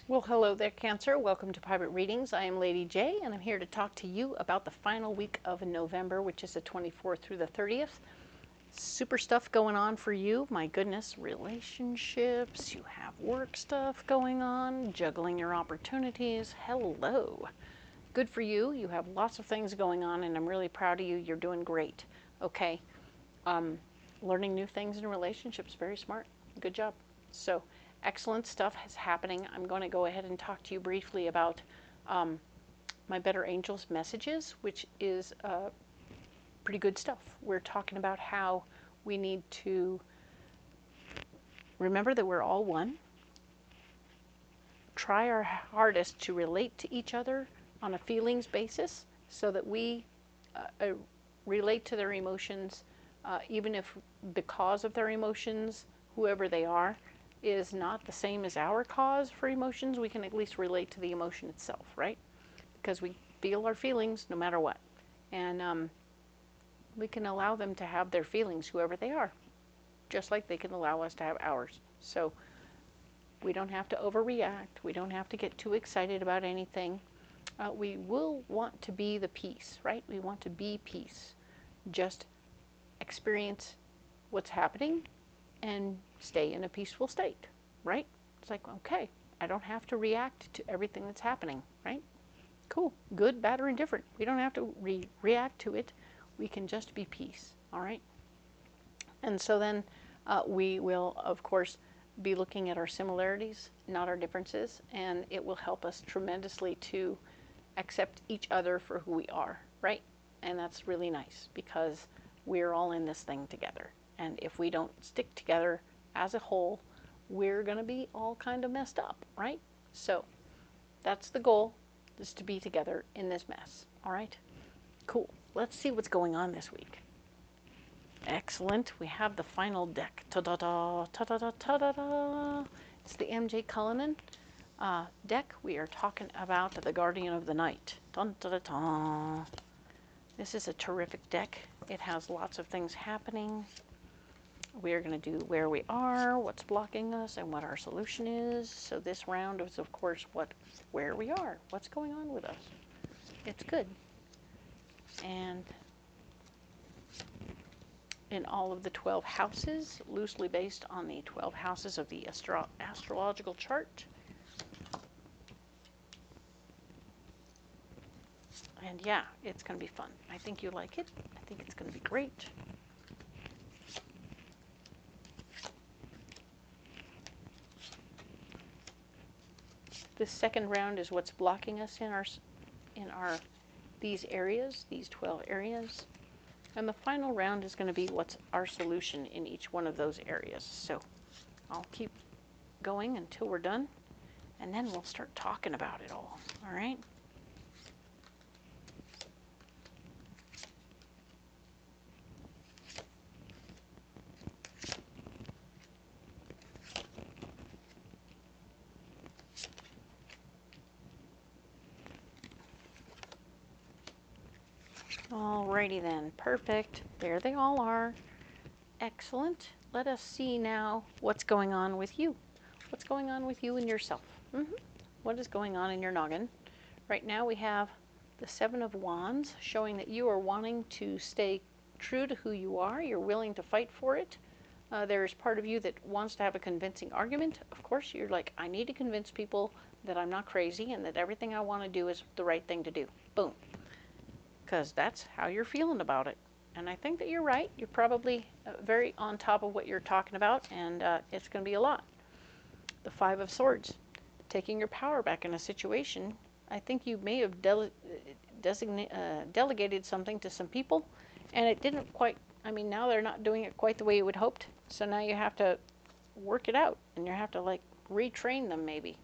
Well, hello there, Cancer. Welcome to Private Readings. I am Lady J, and I'm here to talk to you about the final week of November, which is the 24th through the 30th. Super stuff going on for you. My goodness, relationships, you have work stuff going on, juggling your opportunities. Hello. Good for you. You have lots of things going on, and I'm really proud of you. You're doing great. Okay. Learning new things in relationships, very smart. Good job. So, excellent stuff is happening. I'm going to go ahead and talk to you briefly about my Better Angels messages, which is pretty good stuff. We're talking about how we need to remember that we're all one, try our hardest to relate to each other on a feelings basis so that we relate to their emotions, even if the cause of their emotions, whoever they are, is not the same as our cause for emotions. We can at least relate to the emotion itself, right? Because we feel our feelings no matter what. And we can allow them to have their feelings, whoever they are, just like they can allow us to have ours. So we don't have to overreact. We don't have to get too excited about anything. We will want to be the peace, right? We want to be peace. Just experience what's happening and stay in a peaceful state, right? It's like, okay, I don't have to react to everything that's happening, right? Cool, good, bad, or indifferent. We don't have to react to it. We can just be peace, all right? And so then we will, of course, be looking at our similarities, not our differences, and it will help us tremendously to accept each other for who we are, right? And that's really nice because we're all in this thing together. And if we don't stick together as a whole, we're going to be all kind of messed up, right? So that's the goal, is to be together in this mess, all right? Cool. Let's see what's going on this week. Excellent. We have the final deck. Ta-da-da, ta-da-da, ta-da-da. It's the MJ Cullinane deck. We are talking about the Guardian of the Night. Dun, da, da, da. This is a terrific deck. It has lots of things happening. We are going to do where we are, what's blocking us, and what our solution is. So this round is, of course, where we are, what's going on with us. It's good. And in all of the 12 houses, loosely based on the 12 houses of the astrological chart. And yeah, it's going to be fun. I think you like it. I think it's going to be great. This second round is what's blocking us in these areas, these 12 areas. And the final round is going to be what's our solution in each one of those areas. So I'll keep going until we're done, and then we'll start talking about it all right? Alrighty then, perfect. There they all are. Excellent. Let us see now what's going on with you. What's going on with you and yourself? What is going on in your noggin? Right now we have the Seven of Wands showing that you are wanting to stay true to who you are. You're willing to fight for it. There's part of you that wants to have a convincing argument. Of course, you're like, I need to convince people that I'm not crazy and that everything I want to do is the right thing to do. Boom. Because that's how you're feeling about it. And I think that you're right. You're probably very on top of what you're talking about, and it's going to be a lot. The Five of Swords, taking your power back in a situation. I think you may have delegated something to some people, and it didn't quite, I mean, now they're not doing it quite the way you would hoped. So now you have to work it out, and you have to like retrain them maybe.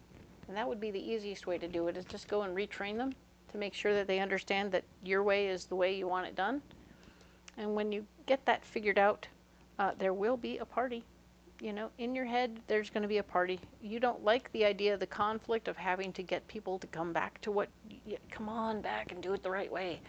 And that would be the easiest way to do it, is just go and retrain them to make sure that they understand that your way is the way you want it done. And when you get that figured out, there will be a party. You know, in your head, there's going to be a party. You don't like the idea of the conflict of having to get people to come back to come on back and do it the right way.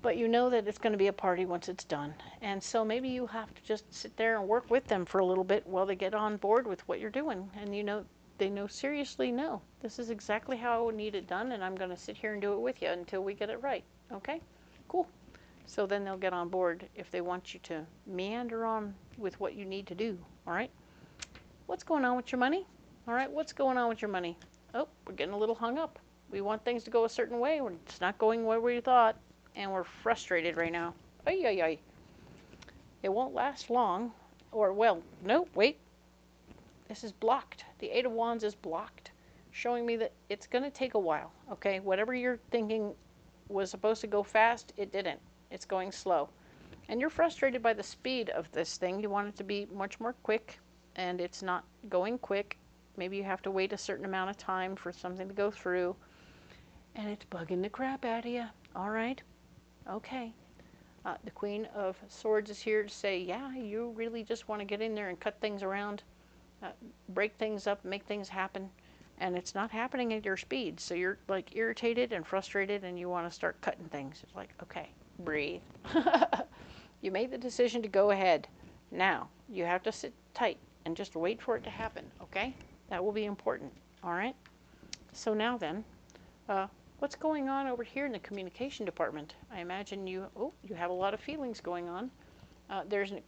But you know that it's going to be a party once it's done. And so maybe you have to just sit there and work with them for a little bit while they get on board with what you're doing. And you know, they know seriously, no, this is exactly how I would need it done, and I'm going to sit here and do it with you until we get it right. Okay? Cool. So then they'll get on board if they want you to meander on with what you need to do. All right? What's going on with your money? All right, what's going on with your money? Oh, we're getting a little hung up. We want things to go a certain way. It's not going where we thought, and we're frustrated right now. Ay, ay, ay. It won't last long. Or, well, no, wait. This is blocked. The Eight of Wands is blocked, showing me that it's going to take a while, okay? Whatever you're thinking was supposed to go fast, it didn't. It's going slow. And you're frustrated by the speed of this thing. You want it to be much more quick, and it's not going quick. Maybe you have to wait a certain amount of time for something to go through, and it's bugging the crap out of you. All right? Okay. The Queen of Swords is here to say, yeah, you really just want to get in there and cut things around, break things up, make things happen, and it's not happening at your speed. So you're like irritated and frustrated, and you want to start cutting things. It's like, okay, breathe. You made the decision to go ahead. Now you have to sit tight and just wait for it to happen. Okay, that will be important. All right. So now then, what's going on over here in the communication department? I imagine you have a lot of feelings going on. There's a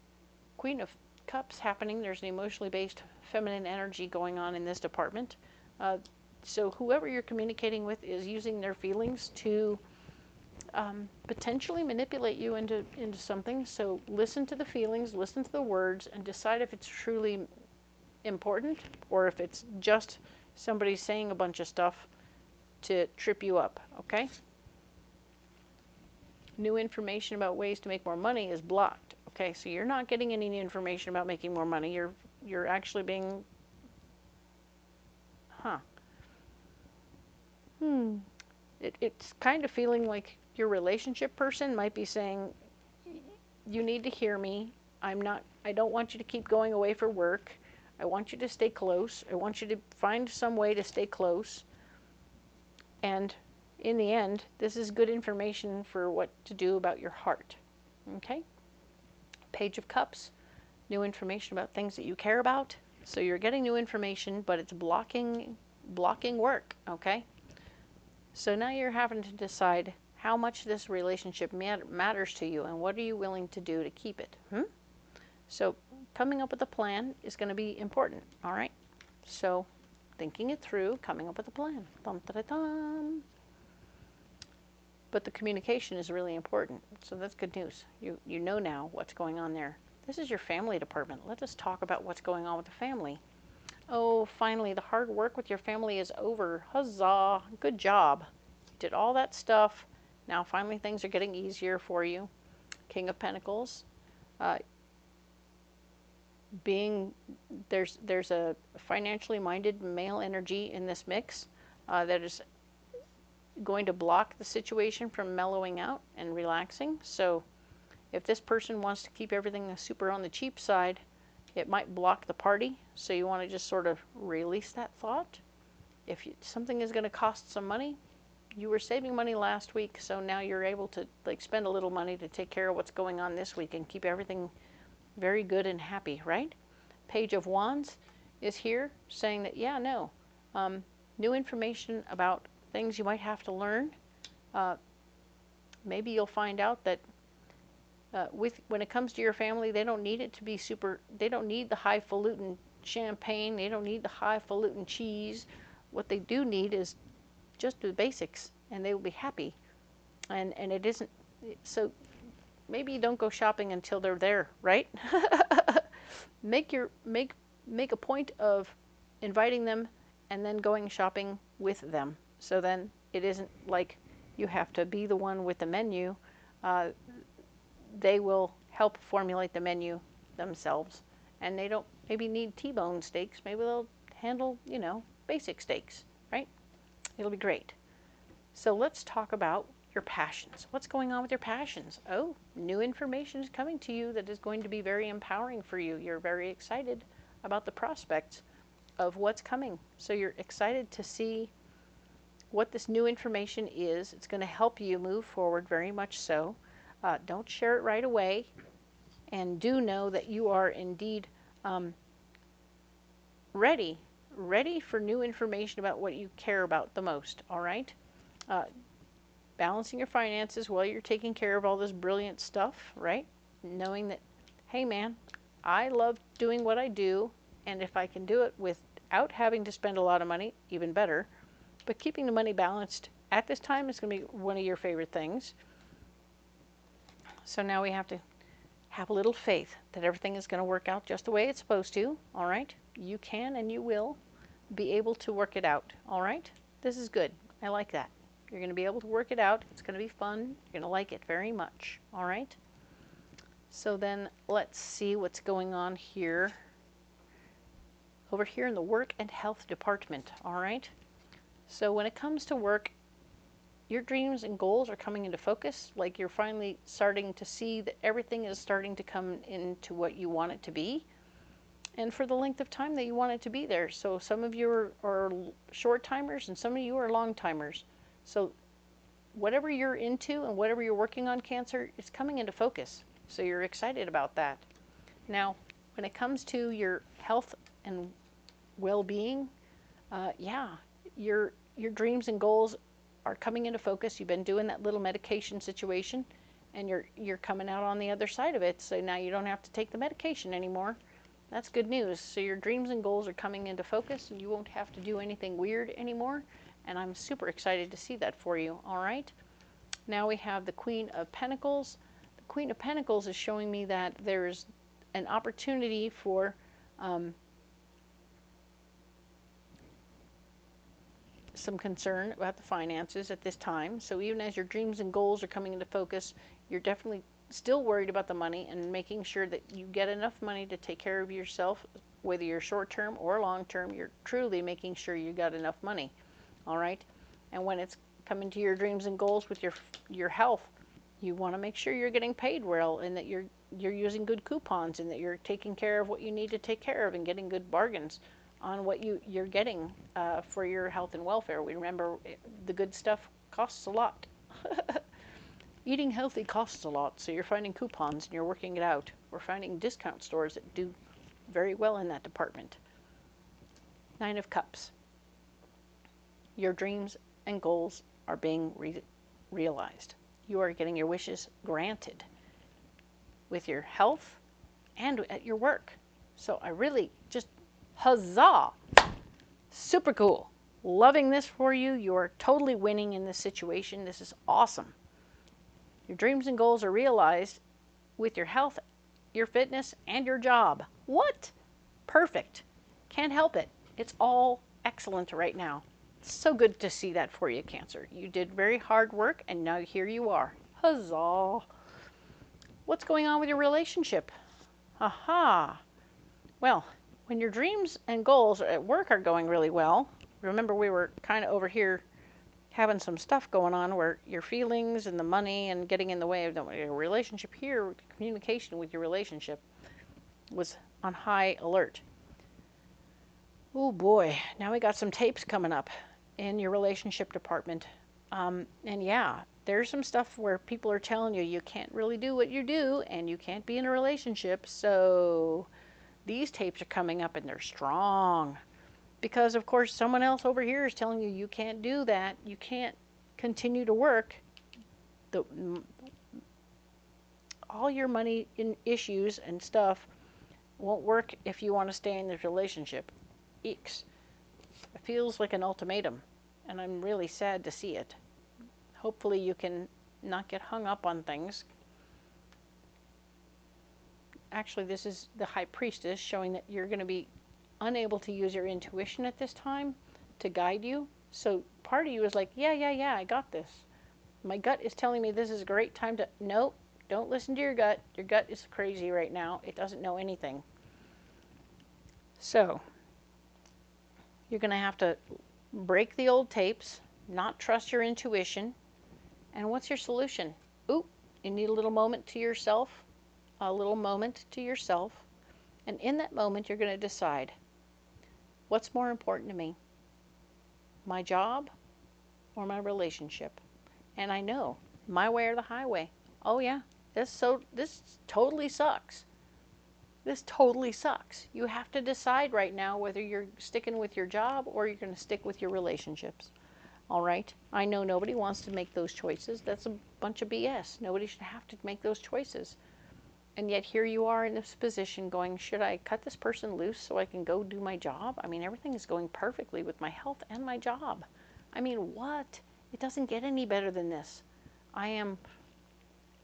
Queen of Cups happening. There's an emotionally based feminine energy going on in this department. So whoever you're communicating with is using their feelings to potentially manipulate you into something. So listen to the feelings, listen to the words, and decide if it's truly important or if it's just somebody saying a bunch of stuff to trip you up, okay? New information about ways to make more money is blocked. Okay, so you're not getting any new information about making more money. You're actually being, it's kind of feeling like your relationship person might be saying, you need to hear me. I don't want you to keep going away for work. I want you to stay close. I want you to find some way to stay close. And in the end, this is good information for what to do about your heart. Okay? Page of Cups, new information about things that you care about. So you're getting new information, but it's blocking work, okay? So now you're having to decide how much this relationship matters to you and what are you willing to do to keep it. So coming up with a plan is going to be important, all right? So thinking it through, coming up with a plan. Dum-da-da-dum. But the communication is really important, so that's good news. You know now what's going on there. This is your family department. Let us talk about what's going on with the family. Oh, finally, the hard work with your family is over. Huzzah! Good job. Did all that stuff. Now finally things are getting easier for you. King of Pentacles. There's a financially minded male energy in this mix that is going to block the situation from mellowing out and relaxing. So if this person wants to keep everything super on the cheap side, it might block the party. So you want to just sort of release that thought. If something is going to cost some money, you were saving money last week, so now you're able to like spend a little money to take care of what's going on this week and keep everything very good and happy, right? Page of Wands is here saying that, yeah, no, new information about things you might have to learn. Maybe you'll find out that when it comes to your family, they don't need it to be they don't need the highfalutin champagne, they don't need the highfalutin cheese. What they do need is just the basics, and they will be happy. And it isn't, so maybe you don't go shopping until they're there, right? Make a point of inviting them and then going shopping with them. So then it isn't like you have to be the one with the menu. They will help formulate the menu themselves, and they don't maybe need T-bone steaks. Maybe they'll handle, basic steaks, right? It'll be great. So let's talk about your passions. What's going on with your passions? Oh, new information is coming to you that is going to be very empowering for you. You're very excited about the prospects of what's coming. So you're excited to see what this new information is. It's going to help you move forward very much so. Don't share it right away. And do know that you are indeed ready ready for new information about what you care about the most, all right? Balancing your finances while you're taking care of all this brilliant stuff, right? Knowing that, hey man, I love doing what I do, and if I can do it without having to spend a lot of money, even better. But keeping the money balanced at this time is going to be one of your favorite things. So now we have to have a little faith that everything is going to work out just the way it's supposed to, all right? You can and you will be able to work it out, all right? This is good. I like that. You're going to be able to work it out. It's going to be fun. You're going to like it very much, all right? So then let's see what's going on here. Over here in the work and health department, all right? So when it comes to work, your dreams and goals are coming into focus. Like you're finally starting to see that everything is starting to come into what you want it to be, and for the length of time that you want it to be there. So some of you are short timers and some of you are long timers. So whatever you're into and whatever you're working on, Cancer, is coming into focus. So you're excited about that. Now, when it comes to your health and well-being, yeah, your dreams and goals are coming into focus. You've been doing that little medication situation, and you're coming out on the other side of it. So now you don't have to take the medication anymore. That's good news. So your dreams and goals are coming into focus, and you won't have to do anything weird anymore. And I'm super excited to see that for you. All right. Now we have the Queen of Pentacles. The Queen of Pentacles is showing me that there's an opportunity for some concern about the finances at this time. So even as your dreams and goals are coming into focus, you're definitely still worried about the money and making sure that you get enough money to take care of yourself, whether you're short term or long term. You're truly making sure you got enough money, all right? And when it's coming to your dreams and goals with your health, you want to make sure you're getting paid well, and that you're using good coupons, and that you're taking care of what you need to take care of and getting good bargains on what you're getting for your health and welfare. We remember the good stuff costs a lot. Eating healthy costs a lot, so you're finding coupons and you're working it out. We're finding discount stores that do very well in that department. Nine of Cups. Your dreams and goals are being realized. You are getting your wishes granted with your health and at your work. So I really just, huzzah! Super cool. Loving this for you. You are totally winning in this situation. This is awesome. Your dreams and goals are realized with your health, your fitness, and your job. What? Perfect. Can't help it. It's all excellent right now. It's so good to see that for you, Cancer. You did very hard work, and now here you are. Huzzah. What's going on with your relationship? Aha. Well, when your dreams and goals at work are going really well, remember we were kind of over here having some stuff going on where your feelings and the money and getting in the way of your relationship here, communication with your relationship was on high alert. Oh boy, now we got some tapes coming up in your relationship department. And yeah, there's some stuff where people are telling you can't really do what you do and you can't be in a relationship. So these tapes are coming up and they're strong. Because, of course, someone else over here is telling you can't do that. You can't continue to work. All your money issues and stuff won't work if you want to stay in this relationship. Eeks. It feels like an ultimatum, and I'm really sad to see it. Hopefully you can not get hung up on things. Actually, this is the High Priestess showing that you're going to be unable to use your intuition at this time to guide you. So part of you is like, yeah, I got this. My gut is telling me this is a great time to, nope, don't listen to your gut. Your gut is crazy right now. It doesn't know anything. So you're going to have to break the old tapes, not trust your intuition. And what's your solution? Ooh, you need a little moment to yourself, a little moment to yourself. And in that moment, you're going to decide, what's more important to me? My job or my relationship? And I know, my way or the highway. Oh yeah, this totally sucks. This totally sucks. You have to decide right now whether you're sticking with your job or you're going to stick with your relationships. All right? I know nobody wants to make those choices. That's a bunch of BS. Nobody should have to make those choices. And yet here you are in this position going, should I cut this person loose so I can go do my job? I mean, everything is going perfectly with my health and my job. I mean, what? It doesn't get any better than this. I am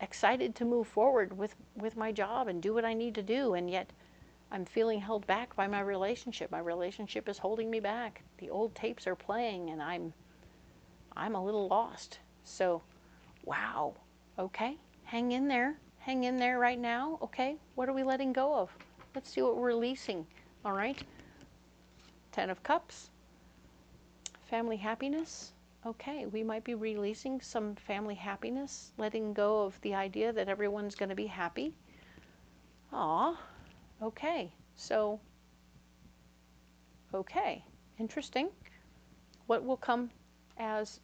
excited to move forward with my job and do what I need to do, and yet I'm feeling held back by my relationship. My relationship is holding me back. The old tapes are playing, and I'm a little lost. So, wow. Okay, hang in there. Hang in there right now. Okay, what are we letting go of? Let's see what we're releasing. All right. 10 of Cups. Family happiness. Okay, we might be releasing some family happiness, letting go of the idea that everyone's going to be happy. Aw, okay. So, okay, interesting. What will come as,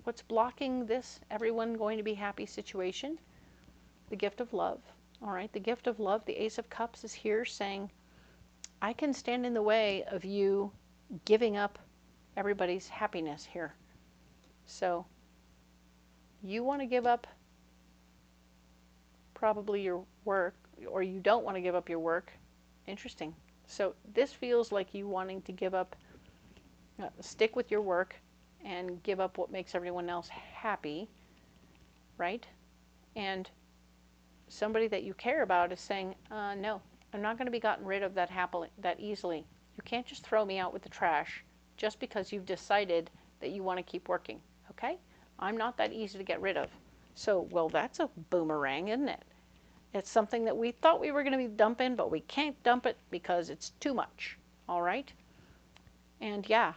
what's blocking this everyone going to be happy situation? The gift of love. All right, the gift of love, the Ace of Cups is here saying, I can stand in the way of you giving up everybody's happiness here. So you want to give up probably your work, or you don't want to give up your work. Interesting. So this feels like you wanting to give up, stick with your work and give up what makes everyone else happy, right? And somebody that you care about is saying, no, I'm not going to be gotten rid of that easily. You can't just throw me out with the trash just because you've decided that you want to keep working, okay? I'm not that easy to get rid of. So, well, that's a boomerang, isn't it? It's something that we thought we were going to be dumping, but we can't dump it because it's too much, all right? And yeah,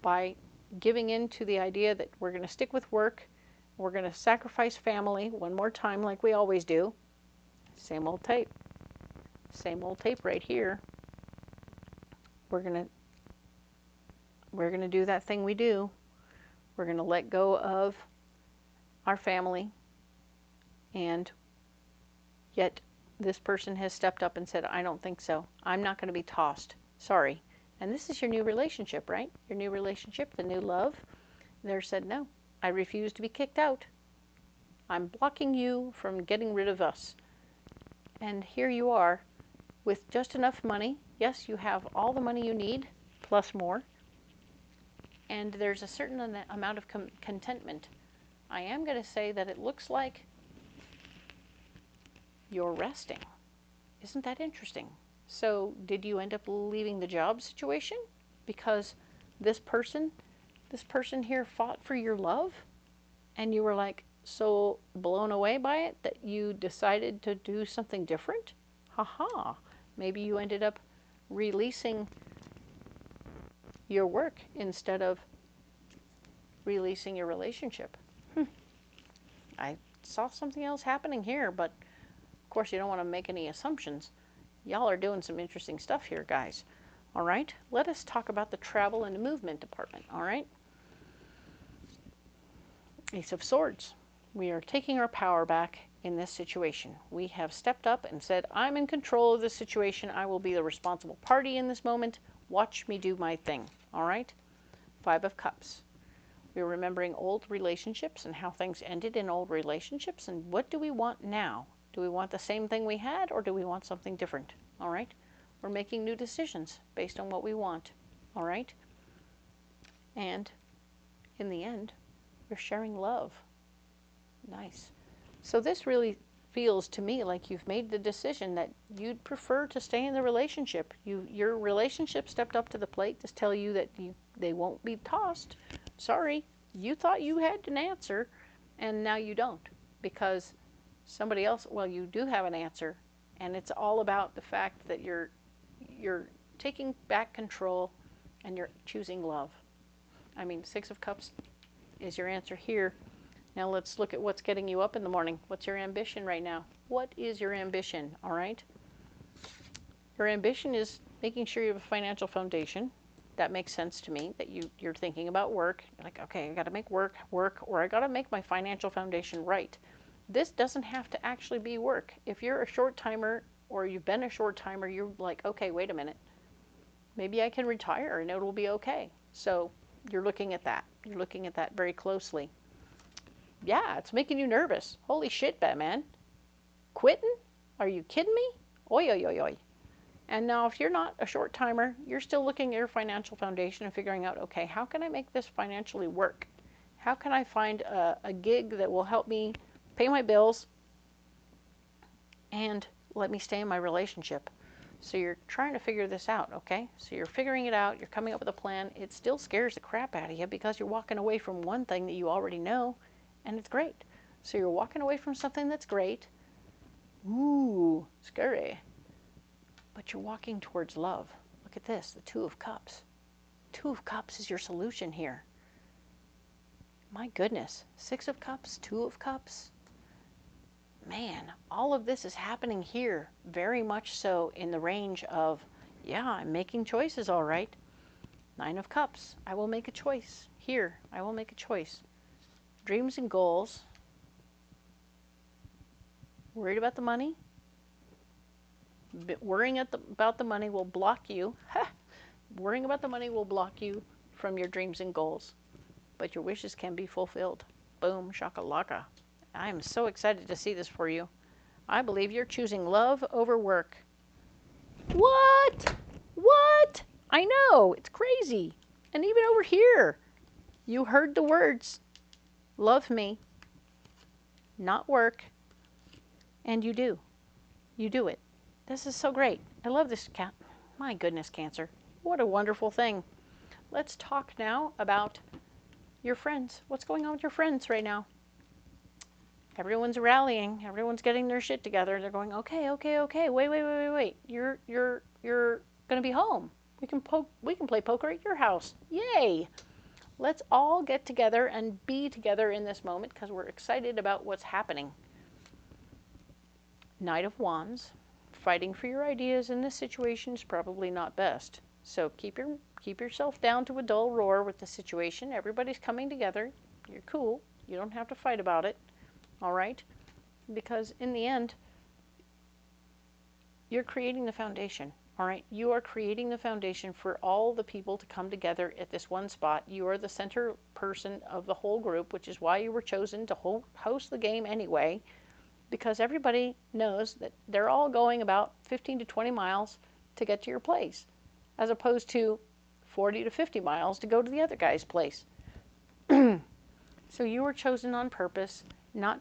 by giving in to the idea that we're going to stick with work, we're going to sacrifice family one more time like we always do. Same old tape. Same old tape right here. We're going to do that thing we do. We're going to let go of our family, and yet this person has stepped up and said, I don't think so. I'm not going to be tossed. Sorry. And this is your new relationship, right? Your new relationship, the new love. They said, no, I refuse to be kicked out. I'm blocking you from getting rid of us. And here you are with just enough money. Yes, you have all the money you need, plus more. And there's a certain amount of contentment. I am going to say that it looks like you're resting. Isn't that interesting? So did you end up leaving the job situation because this person here fought for your love and you were like so blown away by it that you decided to do something different? Haha. Maybe you ended up releasing your work instead of releasing your relationship. I saw something else happening here, but of course you don't want to make any assumptions. Y'all are doing some interesting stuff here, guys. All right, let us talk about the travel and movement department, all right? Ace of Swords. We are taking our power back in this situation. We have stepped up and said, I'm in control of this situation. I will be the responsible party in this moment. Watch me do my thing, all right? 5 of Cups. We're remembering old relationships and how things ended in old relationships, and what do we want now? Do we want the same thing we had, or do we want something different? All right? We're making new decisions based on what we want. All right? And in the end, we're sharing love. Nice. So this really feels to me like you've made the decision that you'd prefer to stay in the relationship. Your relationship stepped up to the plate to tell you that they won't be tossed. Sorry, you thought you had an answer, and now you don't, because somebody else, well, you do have an answer, and it's all about the fact that you're taking back control and you're choosing love. I mean, 6 of Cups is your answer here. Now let's look at what's getting you up in the morning. What's your ambition right now? What is your ambition, all right? Your ambition is making sure you have a financial foundation. That makes sense to me, that you're thinking about work. You're like, okay, I got to make work, or I got to make my financial foundation right. This doesn't have to actually be work. If you're a short-timer or you've been a short timer, you're like, okay, wait a minute. Maybe I can retire and it will be okay. So you're looking at that. You're looking at that very closely. Yeah, it's making you nervous. Holy shit, Batman. Quitting? Are you kidding me? Oi, oi, oi, oi. And now if you're not a short timer, you're still looking at your financial foundation and figuring out, okay, how can I make this financially work? How can I find a gig that will help me pay my bills and let me stay in my relationship? So you're trying to figure this out, okay? So you're figuring it out, you're coming up with a plan. It still scares the crap out of you because you're walking away from one thing that you already know, and it's great. So you're walking away from something that's great. Ooh, scary. But you're walking towards love. Look at this, the Two of Cups. Two of Cups is your solution here. My goodness, Six of Cups, Two of Cups. Man, all of this is happening here, very much so in the range of, yeah, I'm making choices, all right. Nine of Cups, I will make a choice. Here, I will make a choice. Dreams and goals. Worried about the money? Worrying about the money will block you. Worrying about the money will block you from your dreams and goals. But your wishes can be fulfilled. Boom, shakalaka. I am so excited to see this for you. I believe you're choosing love over work. What? What? I know, it's crazy. And even over here, you heard the words, love me, not work, and you do. You do it. This is so great. I love this cat. My goodness, Cancer. What a wonderful thing. Let's talk now about your friends. What's going on with your friends right now? Everyone's rallying. Everyone's getting their shit together. They're going, okay, okay, okay. Wait. You're gonna be home. We can play poker at your house. Yay! Let's all get together and be together in this moment because we're excited about what's happening. Knight of Wands. Fighting for your ideas in this situation is probably not best. So keep yourself down to a dull roar with the situation. Everybody's coming together. You're cool. You don't have to fight about it. All right? Because in the end, you're creating the foundation. All right? You are creating the foundation for all the people to come together at this one spot. You are the center person of the whole group, which is why you were chosen to host the game anyway. Because everybody knows that they're all going about 15 to 20 miles to get to your place, as opposed to 40 to 50 miles to go to the other guy's place. So you were chosen on purpose, and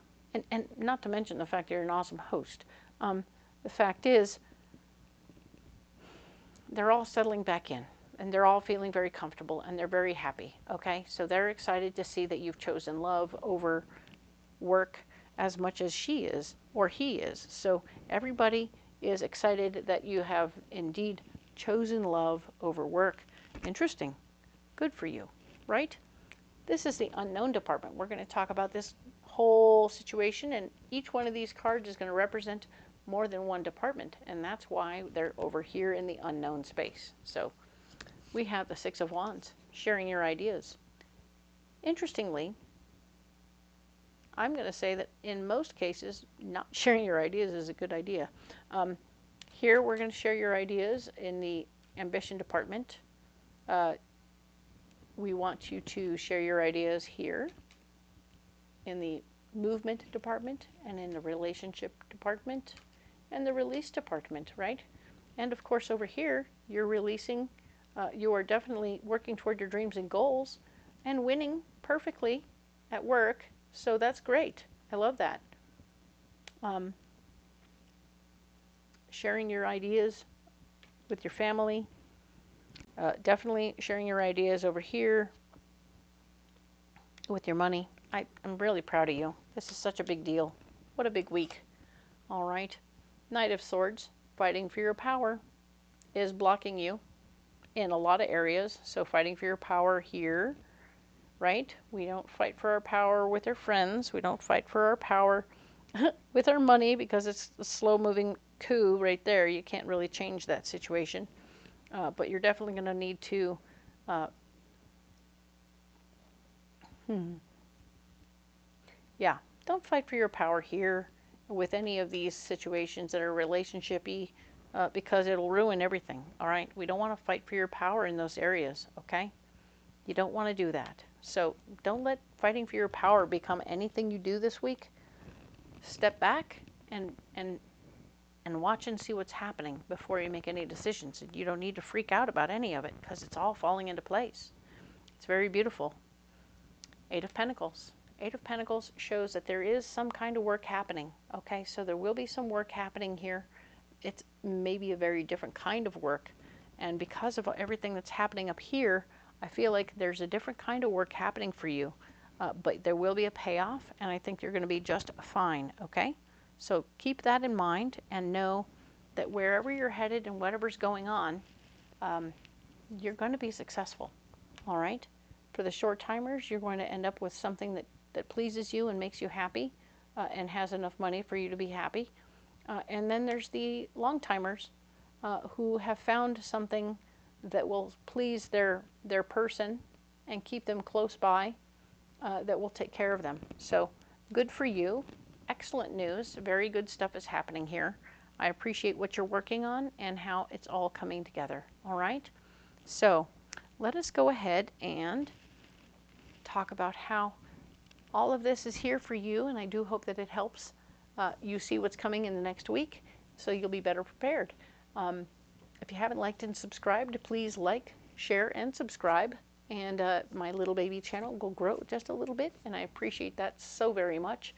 not to mention the fact that you're an awesome host. The fact is, they're all settling back in, and they're all feeling very comfortable, and they're very happy, okay? So they're excited to see that you've chosen love over work as much as she is, or he is. So everybody is excited that you have indeed chosen love over work. Interesting. Good for you, right? This is the unknown department. We're going to talk about this whole situation, and each one of these cards is going to represent more than one department, and that's why they're over here in the unknown space. So we have the Six of Wands, sharing your ideas. Interestingly, I'm going to say that in most cases, not sharing your ideas is a good idea. Here, we're going to share your ideas in the ambition department. We want you to share your ideas here in the movement department and in the relationship department and the release department, right? And of course, over here, you're releasing, you are definitely working toward your dreams and goals and winning perfectly at work. So that's great. I love that. Sharing your ideas with your family. Definitely sharing your ideas over here with your money. I'm really proud of you. This is such a big deal. What a big week. All right. Knight of Swords, fighting for your power, is blocking you in a lot of areas. So fighting for your power here. Right? We don't fight for our power with our friends. We don't fight for our power with our money because it's a slow-moving coup right there. You can't really change that situation. But you're definitely going to need to yeah, don't fight for your power here with any of these situations that are relationship-y, because it'll ruin everything, all right? We don't want to fight for your power in those areas, okay? You don't want to do that. So don't let fighting for your power become anything you do this week. Step back and watch and see what's happening before you make any decisions. You don't need to freak out about any of it because it's all falling into place. It's very beautiful. Eight of Pentacles. Eight of Pentacles shows that there is some kind of work happening. Okay, so there will be some work happening here. It's maybe a very different kind of work. And because of everything that's happening up here, I feel like there's a different kind of work happening for you. But there will be a payoff, and I think you're going to be just fine, okay? So keep that in mind and know that wherever you're headed and whatever's going on, you're going to be successful, all right? For the short timers, you're going to end up with something that pleases you and makes you happy and has enough money for you to be happy. And then there's the long timers who have found something that will please their person and keep them close by, that will take care of them. So good for you. Excellent news. Very good stuff is happening here. I appreciate what you're working on and how it's all coming together. All right? So let us go ahead and talk about how all of this is here for you, and I do hope that it helps you see what's coming in the next week so you'll be better prepared. If you haven't liked and subscribed, please like, share, and subscribe. And my little baby channel will grow just a little bit, and I appreciate that so very much.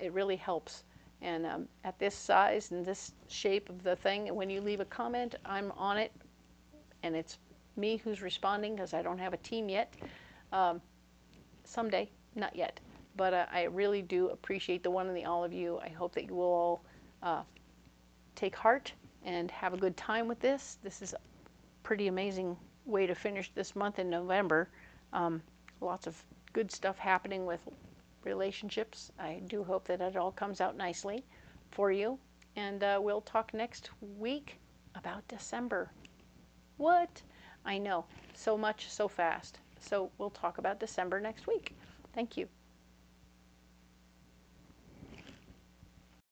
It really helps. And at this size and this shape of the thing, when you leave a comment, I'm on it, and it's me who's responding because I don't have a team yet. Someday, not yet. But I really do appreciate the one and the all of you. I hope that you will all take heart and have a good time with this. This is a pretty amazing way to finish this month in November. Lots of good stuff happening with relationships. I do hope that it all comes out nicely for you. And we'll talk next week about December. What? I know, so much, so fast. So we'll talk about December next week. Thank you.